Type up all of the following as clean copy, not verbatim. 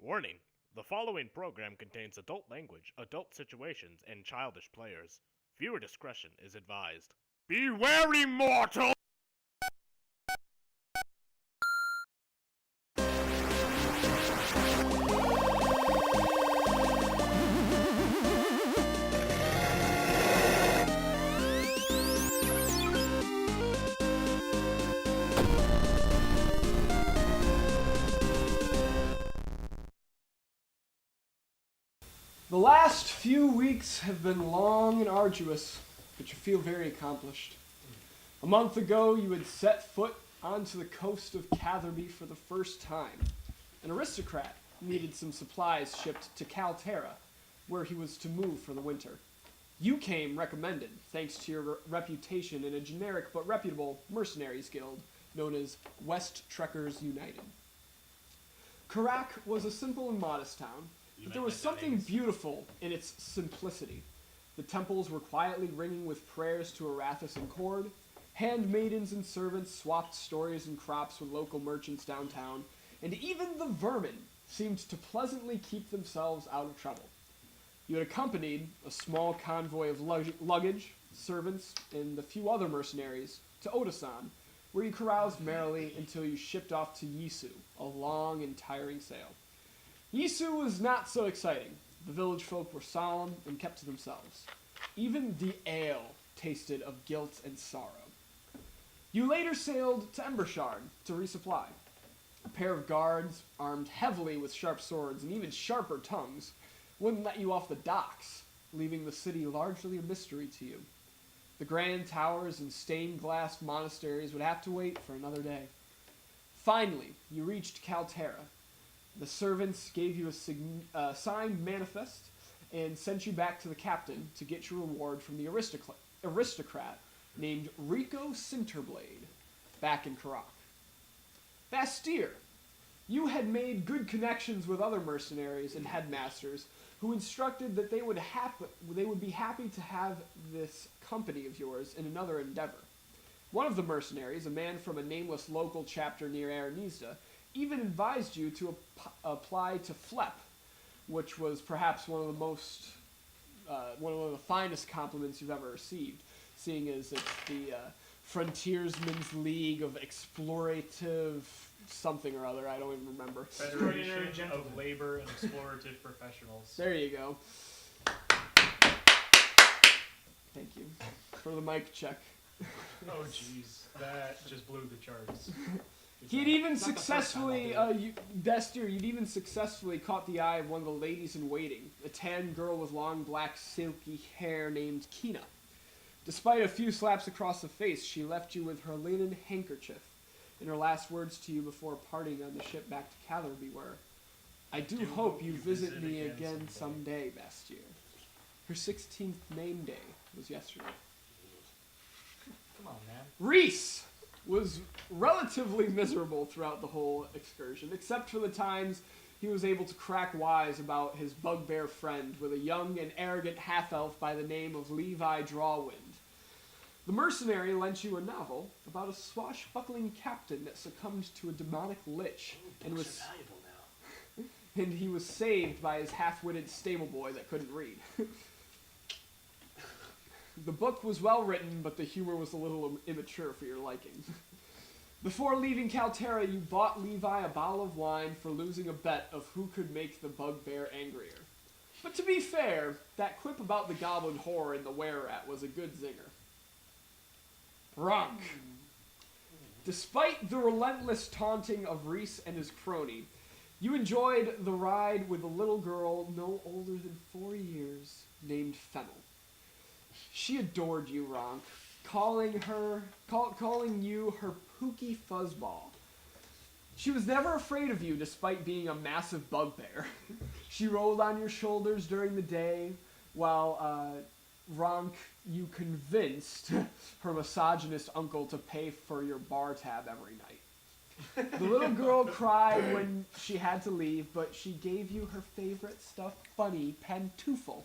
Warning: the following program contains adult language, adult situations, and childish players. Viewer discretion is advised. Be wary, mortal! The last few weeks have been long and arduous, but you feel very accomplished. A month ago, you had set foot onto the coast of Catherby for the first time. An aristocrat needed some supplies shipped to Calterra, where he was to move for the winter. You came recommended, thanks to your reputation in a generic but reputable mercenaries guild known as West Trekkers United. Karak was a simple and modest town, but there was something beautiful in its simplicity. The temples were quietly ringing with prayers to Arathis and Cord. Handmaidens and servants swapped stories and crops with local merchants downtown, and even the vermin seemed to pleasantly keep themselves out of trouble. You had accompanied a small convoy of luggage, servants, and a few other mercenaries to Odasan, where you caroused merrily until you shipped off to Yisu, a long and tiring sail. Yisu was not so exciting. The village folk were solemn and kept to themselves. Even the ale tasted of guilt and sorrow. You later sailed to Embershard to resupply. A pair of guards, armed heavily with sharp swords and even sharper tongues, wouldn't let you off the docks, leaving the city largely a mystery to you. The grand towers and stained-glass monasteries would have to wait for another day. Finally, you reached Calterra. The servants gave you a signed manifest and sent you back to the captain to get your reward from the aristocrat named Rico Cinterblade, back in Karak. Bastir, you had made good connections with other mercenaries and headmasters who instructed that they would be happy to have this company of yours in another endeavor. One of the mercenaries, a man from a nameless local chapter near Aranizda, even advised you to apply to FLEP, which was perhaps one of the finest compliments you've ever received, seeing as it's the Frontiersmen's League of Explorative something or other. I don't even remember. Federation of Labor and Explorative Professionals. There you go. Thank you for the mic check. Oh jeez, that just blew the charts. He'd even successfully, Bastir, you'd even successfully caught the eye of one of the ladies in waiting, a tan girl with long black silky hair named Kina. Despite a few slaps across the face, she left you with her linen handkerchief, and her last words to you before parting on the ship back to Catherby were, "I do hope you visit me again someday, Bastir." Her 16th name day was yesterday. Come on, man. Reese was relatively miserable throughout the whole excursion, except for the times he was able to crack wise about his bugbear friend with a young and arrogant half-elf by the name of Levi Drawwind. The mercenary lent you a novel about a swashbuckling captain that succumbed to a demonic lich and he was saved by his half-witted stable boy that couldn't read. The book was well written, but the humor was a little immature for your liking. Before leaving Calterra, you bought Levi a bottle of wine for losing a bet of who could make the bugbear angrier. But to be fair, that quip about the goblin whore and the were-rat was a good zinger. Ronk. Despite the relentless taunting of Reese and his crony, you enjoyed the ride with a little girl no older than 4 years named Fennel. She adored you, Ronk, calling you her pooky fuzzball. She was never afraid of you despite being a massive bugbear. She rolled on your shoulders during the day while Ronk, you convinced her misogynist uncle to pay for your bar tab every night. The little girl cried when she had to leave, but she gave you her favorite stuffed bunny, Pantoufle,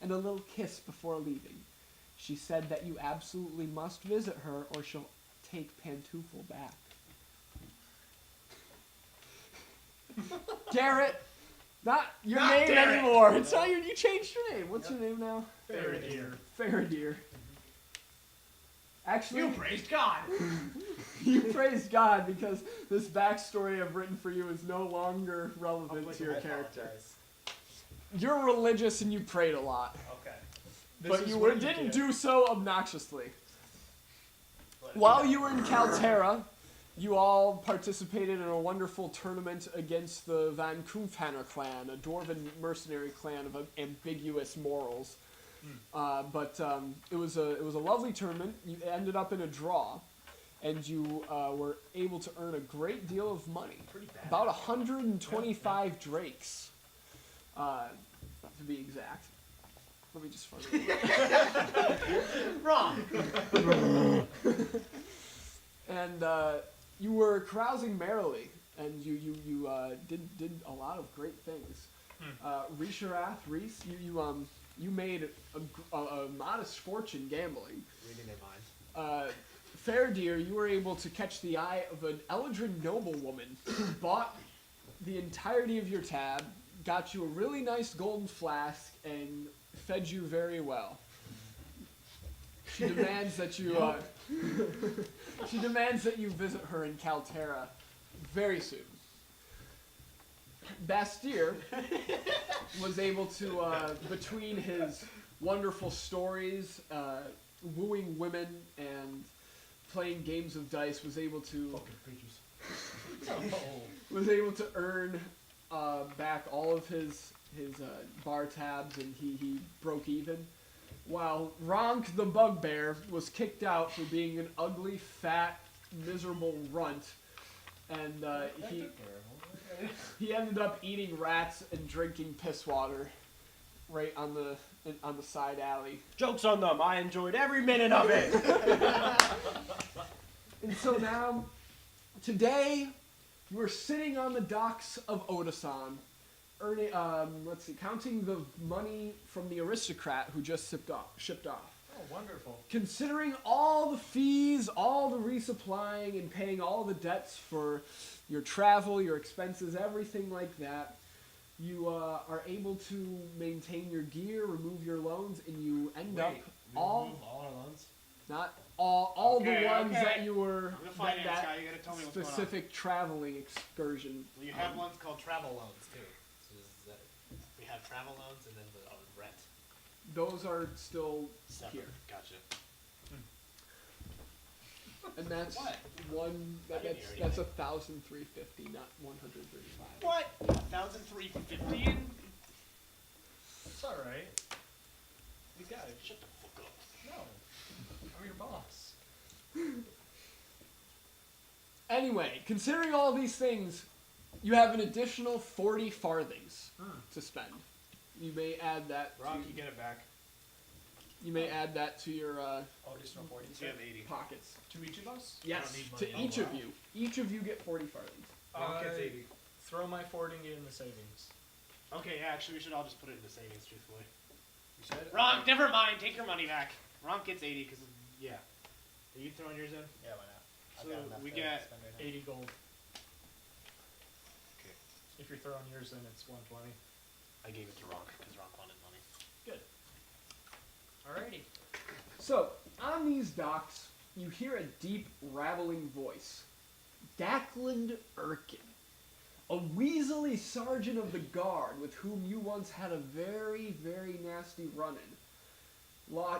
and a little kiss before leaving. She said that you absolutely must visit her or she'll take Pantoufle back. Garrett, Not your Not name Derek. anymore. It's not your. You changed your name. What's your name now? Faradir. Faradir. Actually, You praised God. you praised God because this backstory I've written for you is no longer relevant to your I character. apologize. You're religious and you prayed a lot, Okay. but you didn't do so obnoxiously. But, While you were in Calterra, you all participated in a wonderful tournament against the Van Koofhanner clan, a dwarven mercenary clan of ambiguous morals. But it was a lovely tournament. You ended up in a draw, and you were able to earn a great deal of money. Pretty bad. About 125 drakes, to be exact. Let me just find it. Wrong. And you were carousing merrily, and you did a lot of great things. Risharath, Reese, you made a modest fortune gambling. Reading their minds. Faradir, you were able to catch the eye of an Eldrin noblewoman, bought the entirety of your tab, got you a really nice golden flask, and fed you very well. She demands that you she demands that you visit her in Calterra very soon. Bastir was able to, between his wonderful stories, wooing women, and playing games of dice, was able to earn back all of his bar tabs, and he broke even. While Ronk the Bugbear was kicked out for being an ugly, fat, miserable runt, and he ended up eating rats and drinking piss water right on the side alley. Joke's on them. I enjoyed every minute of it. And so now, today, you are sitting on the docks of Odasan, earning, counting the money from the aristocrat who just shipped off. Oh, wonderful. Considering all the fees, all the resupplying, and paying all the debts for your travel, your expenses, everything like that, you are able to maintain your gear, remove your loans, and you end up all our loans? not all Okay, the ones okay. that you were I'm the finance that guy. You gotta tell me what's going on. specific traveling excursion. Well, you have ones called travel loans too. So we have travel loans and then the rent. Those are still Separate. here, Gotcha. and that's What? one. I didn't That's hear that's anything. 1,350, not 135. What? 1,350? It's all right. You got it. Shut the fuck up. No, I'm your boss. Anyway, considering all these things, you have an additional 40 farthings to spend. You may add that. Rock, to, you get it back. you may add that to your Additional 40. You have 80. pockets. To each of us? Yes, need to money. each of you. Each of you get 40 farthings. Rock gets I 80. throw my forwarding in the savings. Okay, yeah, actually, we should all just put it into savings, truthfully. You should? Ronk, never mind. Take your money back. Ronk gets 80 because, yeah. Are you throwing yours in? Yeah, why not? I've So got enough we to get spend right now. 80 gold. Okay. If you're throwing yours in, it's 120. I gave it to Ronk because Ronk wanted money. Good. Alrighty. So, on these docks, you hear a deep, rattling voice. Dackland Erkin, a weaselly sergeant of the guard with whom you once had a very, very nasty run-in.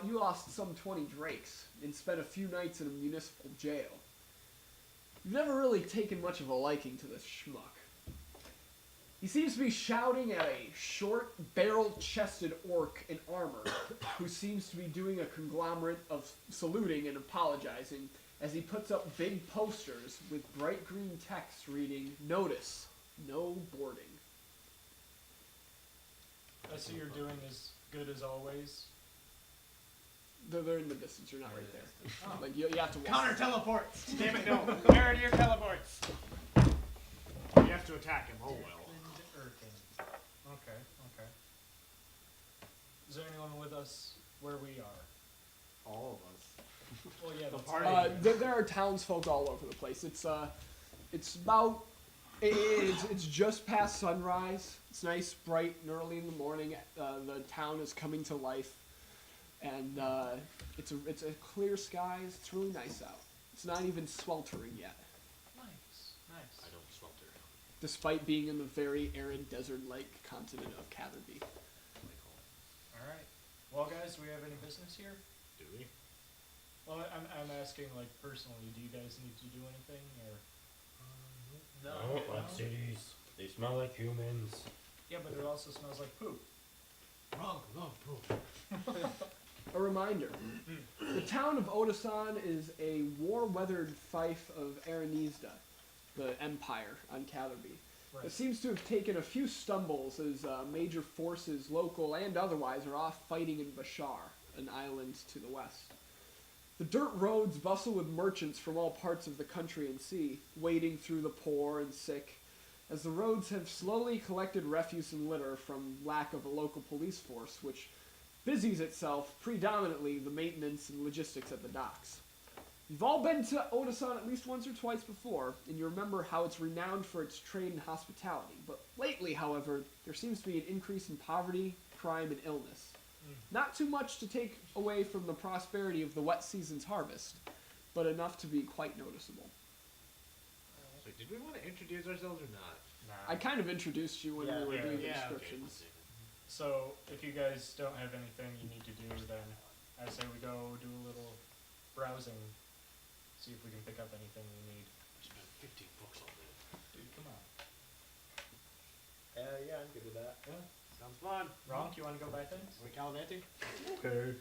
You lost some 20 drakes and spent a few nights in a municipal jail. You've never really taken much of a liking to this schmuck. He seems to be shouting at a short, barrel-chested orc in armor who seems to be doing a conglomerate of saluting and apologizing as he puts up big posters with bright green text reading, "Notice, no boarding." I see you're doing as good as always. They're in the distance, you're not right there. Oh. Like, you have to walk. Counter teleports! Damn it, no. Where are your teleports? You have to attack him. Oh, well. Erkin. Okay, okay. Is there anyone with us where we are? All of us. Well, yeah, The that's party. There are townsfolk all over the place. It's about It's just past sunrise. It's nice, bright, and early in the morning. The town is coming to life, and it's a clear skies. It's really nice out. It's not even sweltering yet, Nice. I don't swelter. despite being in the very arid desert-like continent of Catherby. Alright. Well, guys, do we have any business here? Do we? Well, I'm asking, like, personally, do you guys need to do anything, or? No. Oh, like cities. They smell like humans. Yeah, but it also smells like poop. Wrong. Poop. A reminder, the town of Odasan is a war-weathered fief of Aranizda, the empire on Catherby. Right. It seems to have taken a few stumbles as major forces, local and otherwise, are off fighting in Bashar, an island to the west. The dirt roads bustle with merchants from all parts of the country and sea, wading through the poor and sick, as the roads have slowly collected refuse and litter from lack of a local police force, which busies itself predominantly the maintenance and logistics at the docks. You've all been to Odasan at least once or twice before, and you remember how it's renowned for its trade and hospitality. But lately, however, there seems to be an increase in poverty, crime, and illness. Not too much to take away from the prosperity of the wet season's harvest, but enough to be quite noticeable. So did we want to introduce ourselves or not? Nah. I kind of introduced you when Yeah, we were yeah, doing the yeah, okay. descriptions. So, if you guys don't have anything you need to do, then I say we go do a little browsing, see if we can pick up anything we need. We spent 15 books on this. Dude, come on. Yeah, I'm good with that. Yeah. Sounds fun. Ronk, you want to go buy things? Are we gallivanting? Okay.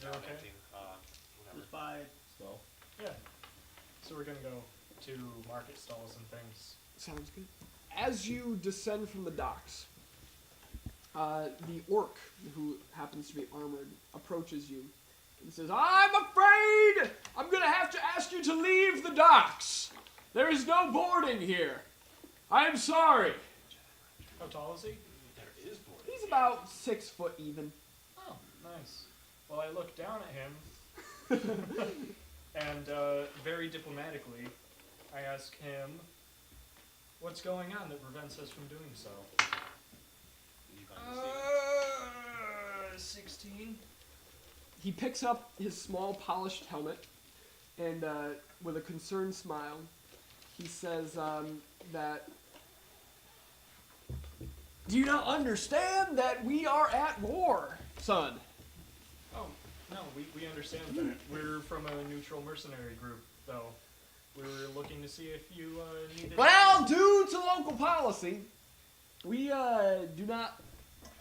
You're okay? Whatever. Just buy stuff. Yeah. So we're gonna go to market stalls and things. Sounds good. As you descend from the docks, the orc, who happens to be armored, approaches you and says, "I'm afraid I'm going to have to ask you to leave the docks. There is no boarding here. I am sorry." How tall is he? There is board. He's about 6 foot even. Oh, nice. Well, I look down at him, and very diplomatically, I ask him, what's going on that prevents us from doing so? You find this 16? He picks up his small polished helmet and with a concerned smile, he says that, "Do you not understand that we are at war, son?" Oh, no, we understand that. We're from a neutral mercenary group, though. We were looking to see if you needed... Well, due to local policy, we do not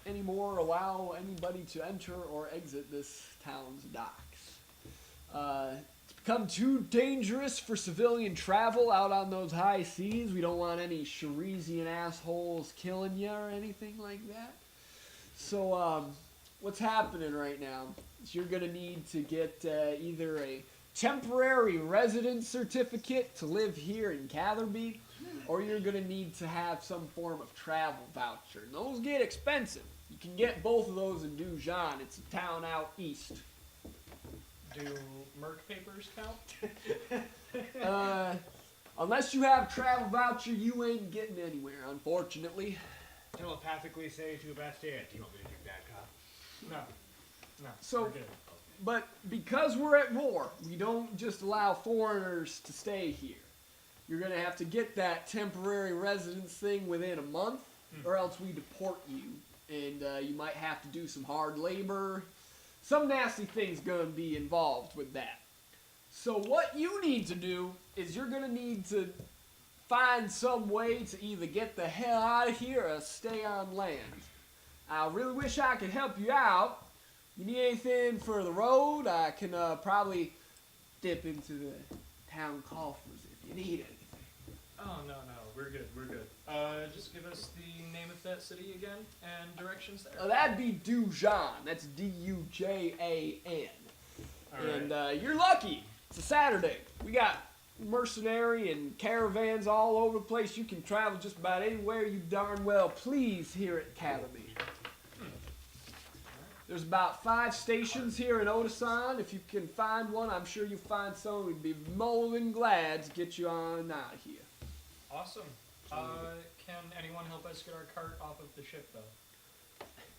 anymore allow anybody to enter or exit this town's docks. It's become too dangerous for civilian travel out on those high seas. We don't want any Cherizian assholes killing you or anything like that. So, what's happening right now is you're going to need to get either a temporary residence certificate to live here in Catherby, or you're going to need to have some form of travel voucher. And those get expensive. You can get both of those in Dujan. It's a town out east. Do merc papers count? Unless you have a travel voucher, you ain't getting anywhere, unfortunately. Telepathically say to Bastien, do you want me to do that, cop? No. So- we're good. But because we're at war, we don't just allow foreigners to stay here. You're going to have to get that temporary residence thing within a month, or else we deport you. And you might have to do some hard labor. Some nasty things going to be involved with that. So what you need to do is you're going to need to find some way to either get the hell out of here or stay on land. I really wish I could help you out. You need anything for the road? I can probably dip into the town coffers if you need anything. Oh, no, we're good. Just give us the name of that city again and directions there. That'd be Dujan. That's D-U-J-A-N. Alright. And you're lucky. It's a Saturday. We got mercenary and caravans all over the place. You can travel just about anywhere you darn well please here at Catherby. There's about 5 stations here in Odasan. If you can find one, I'm sure you'll find some. We'd be more than glad to get you on out of here. Awesome. Can anyone help us get our cart off of the ship, though?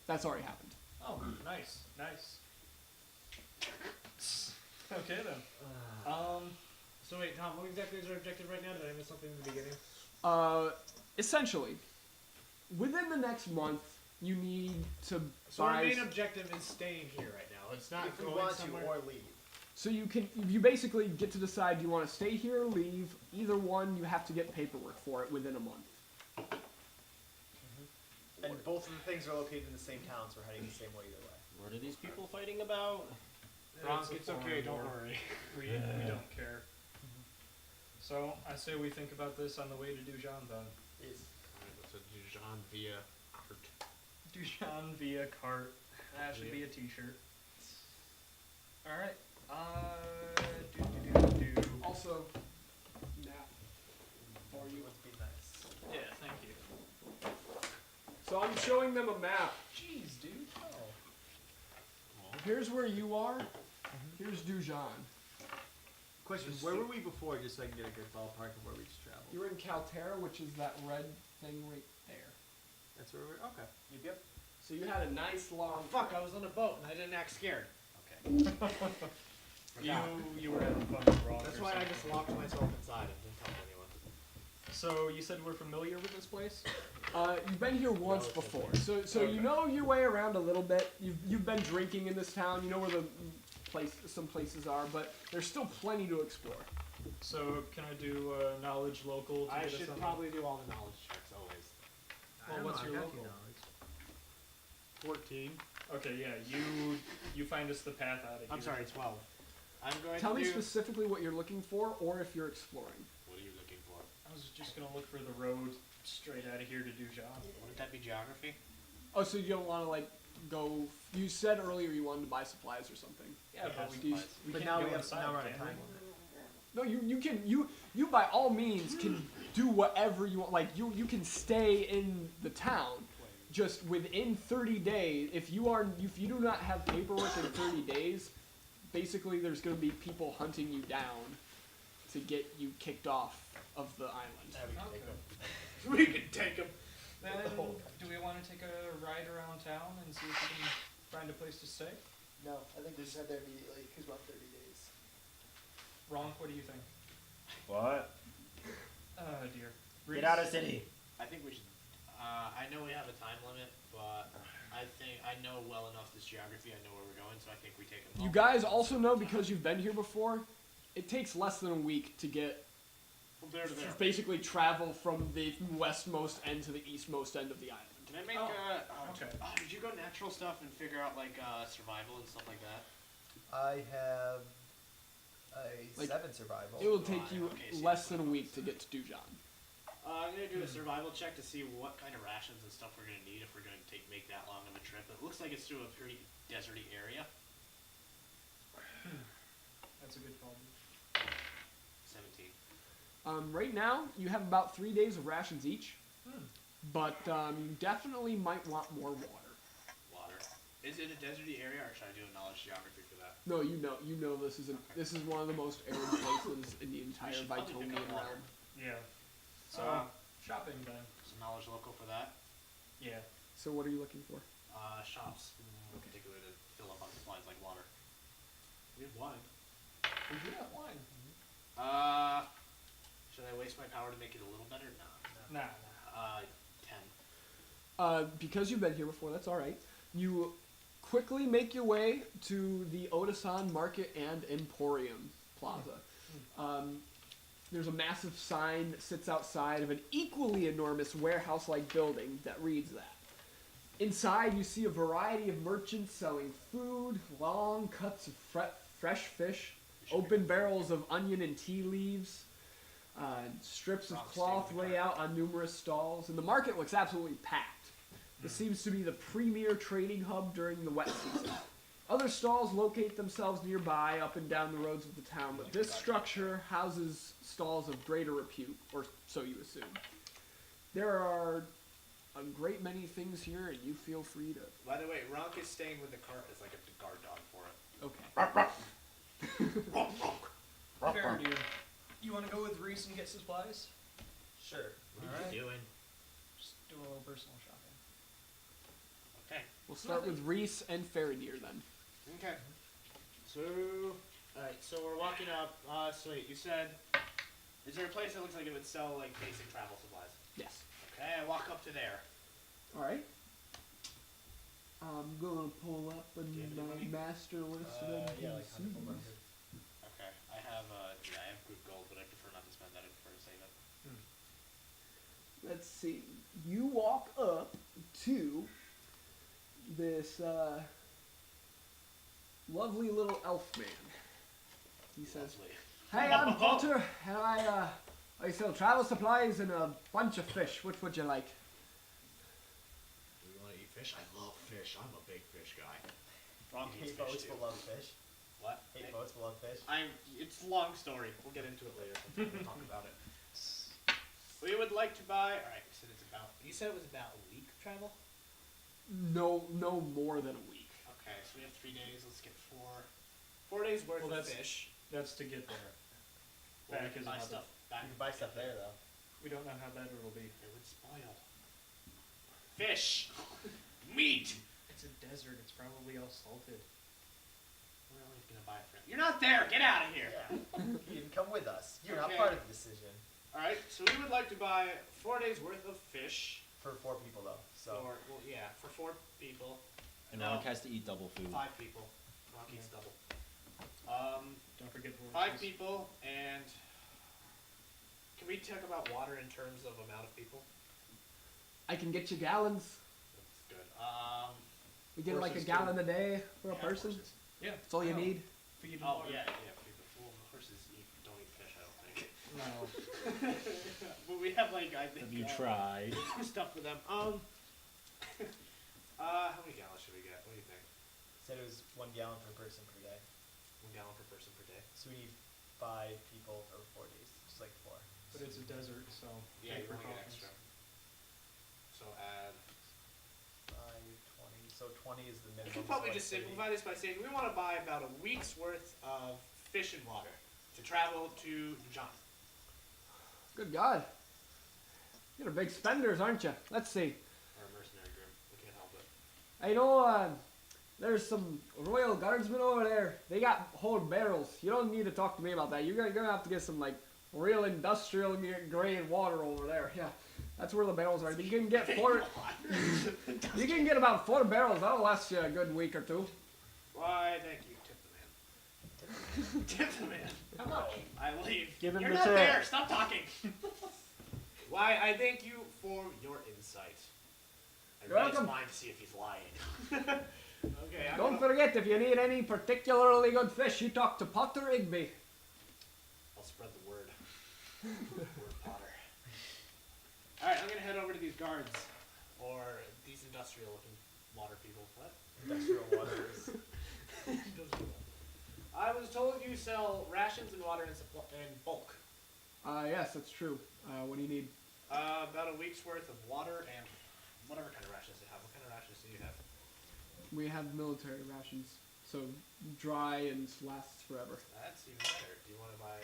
That's already happened. Oh, nice. Okay, then. So wait, Tom, what exactly is our objective right now? Did I miss something in the beginning? Essentially, within the next month, you need to So our buy. main objective is staying here right now. It's not If we going want somewhere. to or leave. So you basically get to decide do you want to stay here or leave. Either one, you have to get paperwork for it within a month. And both of the things are located in the same town, so we're heading the same way either way. What are these people fighting about? Ronk, a it's okay, foreign don't war. worry. We don't care. So, I say we think about this on the way to Dujan, then. Yes. It's a Dijon via cart. Dujan via cart. That should be a t-shirt. Alright. Do. Also, nap for you. Would be nice. Yeah, thank you. So I'm showing them a map. Jeez, dude. Oh. Here's where you are. Here's Dujan. Question, where were we before, just so I can get a good ballpark of where we just traveled? You're in Calterra, which is that red thing right there. That's where we're, okay. Yep. So you had a nice long. Fuck, I was on a boat and I didn't act scared. Okay. You were having fun with Rock. That's or why I something. just locked myself inside and didn't tell anyone. So, you said we're familiar with this place? You've been here once before, so you know your way around a little bit. You've been drinking in this town. You know where some places are, but there's still plenty to explore. So, can I do knowledge local to I get us should something? probably do all the knowledge checks always. Well, what's your local? 14. Okay, yeah, you find us the path out of here. I'm sorry, 12. I'm going Tell to me do... specifically what you're looking for, or if you're exploring. What are you looking for? I was just gonna look for the road straight out of here to Dujan. Wouldn't that be geography? Oh, so you don't want to go? You said earlier you wanted to buy supplies or something. Yeah, but Do we you- we But can't now go we have, inside, now we're on a can time we? limit. No, you by all means can do whatever you want. Like you can stay in the town, just within 30 days. If you do not have paperwork in 30 days, basically there's going to be people hunting you down to get you kicked off of the island. Yeah, we can take Okay. them. We can take them. Then, do we want to take a ride around town and see if we can find a place to stay? No, I think we just head there immediately, because we're on 30 days. Ronk, what do you think? What? Oh dear. Get out of city. I think we should. I know we have a time limit, but I think I know well enough this geography. I know where we're going, so I think we take them. You guys also know, because you've been here before, it takes less than a week to get from there to there. basically travel from the westmost end to the eastmost end of the island. Can I make? okay. Did you go natural stuff and figure out like survival and stuff like that? I have a Like, 7 survival. It will take you Okay, so less than a week to get to Dujan. I'm gonna do a survival check to see what kind of rations and stuff we're gonna need if we're gonna make that long of a trip. It looks like it's through a pretty deserty area. That's a good call. 17. Right now, you have about 3 days of rations each, but you definitely might want more water. Water. Is it a deserty area, or should I do a knowledge geography for that? No, you know this is this is one of the most arid places in the entire should probably pick Vitonian up water. realm. Yeah. So, shopping then. Some knowledge local for that. Yeah. So what are you looking for? Shops, in particular, to fill up on supplies like water. We have wine. We do have wine. Should I waste my power to make it a little better? No. Nah. 10. Because you've been here before, that's all right. You quickly make your way to the Odasan Market and Emporium Plaza. There's a massive sign that sits outside of an equally enormous warehouse-like building that reads that. Inside, you see a variety of merchants selling food, long cuts of fresh fish, open barrels of onion and tea leaves, strips of cloth lay out on numerous stalls, and the market looks absolutely packed. This seems to be the premier trading hub during the wet season. Other stalls locate themselves nearby, up and down the roads of the town, but this structure houses stalls of greater repute, or so you assume. There are a great many things here, and you feel free to... By the way, Ronk is staying with the cart as like a guard dog for it. Okay. Fair, dude. You want to go with Reese and get supplies? Sure. What are Alright. you doing? Just do a little personal shopping. Okay. We'll start with Reese and Faradir then. Okay. So, alright, so we're walking up. So wait, you said, is there a place that looks like it would sell, like, basic travel supplies? Yes. Okay, I walk up to there. Alright. I'm gonna pull up Do you have any money? master list of Yeah, like 100 NPCs. 100. Okay, I have good gold, but I prefer not to spend that. I prefer to save it. Let's see. You walk up to this lovely little elf man. He says, Lovely. "Hey, I'm Potter, and I sell travel supplies and a bunch of fish. Which would you like?" Do we want to eat fish? I love fish. I'm a big fish guy. Wrong Hate boats but love fish. What? Hate boats but love fish. It's a long story. We'll get into it later. We'll talk about it. We would like to buy. All right. You said it was about a week of travel. No more than a week. Okay, so we have 3 days. Let's get 4 days worth Well, of that's- fish. That's to get there. Well, Back we can is buy another. stuff back. You can buy stuff there though. We don't know how that it'll be. It would spoil. Fish, meat. It's a desert. It's probably all salted. We're only gonna buy it for. You're not there. Get out of here. Yeah. You didn't come with us. You're not Okay. part of the decision. All right. So we would like to buy 4 days worth of fish. For 4 people though. So For 4 people. And No. Rock has to eat double food. 5 people. Rock eats double. Don't forget the 5 horses. people, and can we talk about water in terms of amount of people? I can get you gallons. That's good. We get like a Horses gallon a day for a yeah, person. horses. Yeah. That's all you I know. need. Feed and Oh water. yeah. Well, horses don't eat fish, I don't think. No. But we have like I think. Have you tried? Stuff for them. How many gallons should we get? What do you think? said it was 1 gallon per person per day. 1 gallon per person per day. So we need 5 people for 4 days. Just like 4. But it's a desert, so. Yeah, take you want to get precautions. extra. So add. 5, 20. So 20 is the We minimum. could probably so like just 30. simplify this by saying we want to buy about a week's worth of fish and water to travel to John. Good God. You're big spenders, aren't you? Let's see. Or a mercenary group. We can't help it. I know there's some royal guardsmen over there. They got whole barrels. You don't need to talk to me about that. You're gonna have to get some like real industrial grade water over there. Yeah, that's where the barrels are. You can get 4. You can get about 4 barrels. That'll last you a good week or 2. Why, thank you. Tip the man. Tip the man. How much? I leave. Give him You're the not tip. there. Stop talking. Why, I thank you for your insight. I You're read his welcome. mind to see if he's lying. Okay, I'm Don't gonna, forget, if you need any particularly good fish, you talk to Potter Igby. I'll spread the word. Word Potter. Alright, I'm gonna head over to these guards. Or these industrial looking water people. What? Industrial waters. I was told you sell rations and water in bulk. Yes, that's true. What do you need? About a week's worth of water and whatever kind of rations they have. What kind of rations do you have? We have military rations, so dry and lasts forever. That's even better. Do you want to buy?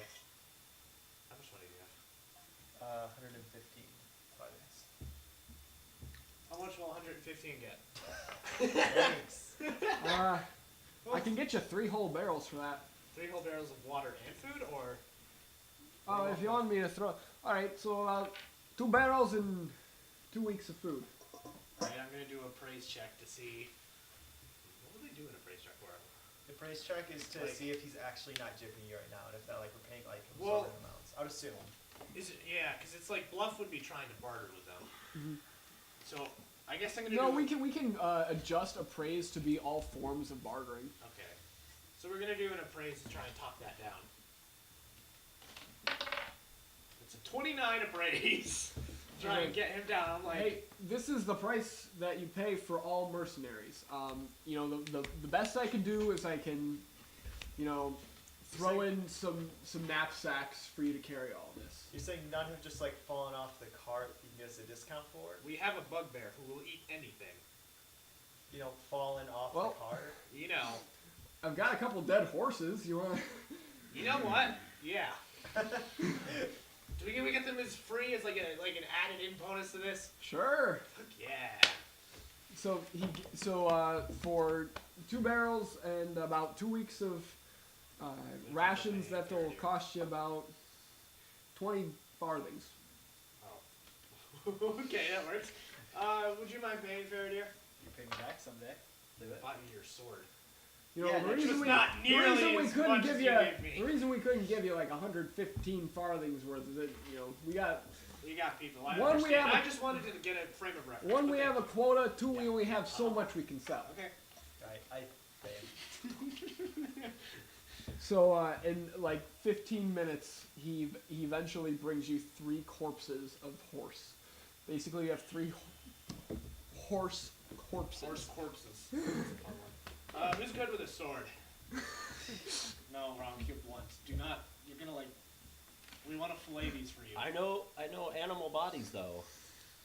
How much money do you have? 115. 5 minutes. How much will 115 get? Thanks. I can get you 3 whole barrels for that. 3 whole barrels of water and food, or? Oh, if you want me to throw. Alright, so about 2 barrels and 2 weeks of food. Alright, I'm gonna do a praise check to see. What would they do in a praise check for? The price check is to Like- see if he's actually not jipping you right now, and if that like we're paying like Well- absorbent amounts. I would assume. Is it? Yeah, because it's like Bluff would be trying to barter with them. Mhm. So I guess I'm gonna No, do. we can adjust appraise to be all forms of bartering. Okay. So we're gonna do an appraise to try and talk that down. It's a 29 appraise. Try and get him down. I'm like, Hey, this is the price that you pay for all mercenaries. You know, the best I can do is I can, you know, throw in some knapsacks for you to carry all this. You're saying none have just like fallen off the cart you can get us a discount for? we have a bugbear who will eat anything. You know, fallen off Well- the cart? You know. I've got a couple dead horses. You want? You know what? Yeah. Do we get them as free as like an added in bonus to this? Sure. Fuck yeah. So for 2 barrels and about 2 weeks of rations, that'll cost you about 20 farthings. Oh. Okay, that works. Would you mind paying, Faradir? You pay me back someday. Do I it. bought you your sword. You know, Yeah, the that's reason just we, not the nearly reason we as couldn't much give as you, you gave me. the reason we couldn't give you like 115 farthings worth of it, you know, we got You got people. I One, we understand. have I just wanted to get a frame of reference. one, we Okay. have a quota. 2, we only have so much we can sell. Okay. I pay. So in like 15 minutes, he eventually brings you 3 corpses of horse. Basically, you have 3 horse corpses. Horse corpses. Who's good with a sword? No, wrong. You're blunt. Do not. You're gonna like. We want to fillet these for you. I know animal bodies though,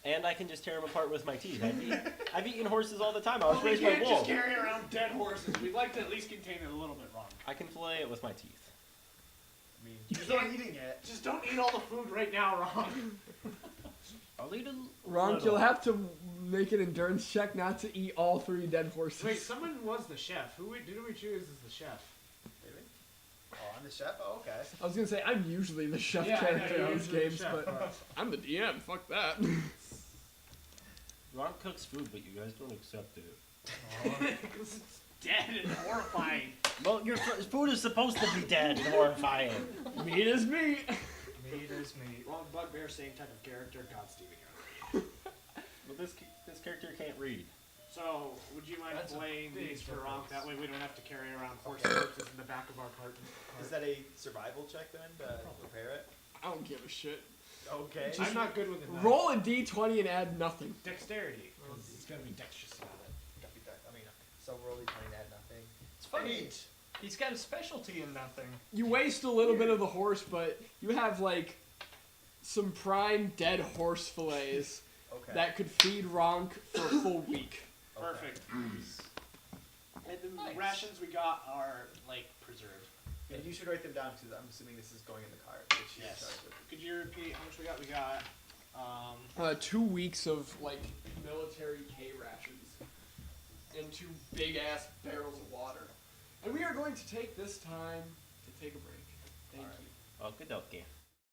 and I can just tear them apart with my teeth. I've eaten horses all the time. I was Well, we raised by can't wolves. just carry around dead horses. We'd like to at least contain it a little bit wrong. I can fillet it with my teeth. I mean, You you're not can't- eating it. Just don't eat all the food right now, Ron. I'll eat a Ronk, little. you'll have to make an endurance check not to eat all 3 dead horses. Wait, someone was the chef. Who did we choose as the chef? Really? Oh, I'm the chef? Oh, okay. I was gonna say I'm usually the chef Yeah, I know, character you're in these usually the games, chef, but I'm the DM. Fuck that. Ron cooks food, but you guys don't accept it. Because it's dead and horrifying. Well, your food is supposed to be dead and horrifying. Meat is meat. Meat is meat. Wrong bugbear, same type of character. God, Steven, you're Well, this character can't read. So, would you mind That's a filleting big these for Ronk? difference. That way we don't have to carry around horse Okay. corpses in the back of our cart. Is that a survival check then to repair it? I don't give a shit. Okay. I'm not good with the knife. Roll a d20 and add nothing. Dexterity. He's gonna be dexterous about it. I mean, so we're only trying to add nothing. It's funny. 8. He's got a specialty in nothing. You waste a little bit of the horse, but you have like some prime dead horse fillets Okay. that could feed Ronk for a full week. Okay. Perfect. And the Nice. rations we got are like preserved. And you should write them down because I'm assuming this is going in the cart. Which you're in Yes. charge of. Could you repeat how much we got? We got 2 weeks of like military K rations and 2 big ass barrels of water. And we are going to take this time to take a break. Thank Alright. you. Okie dokie.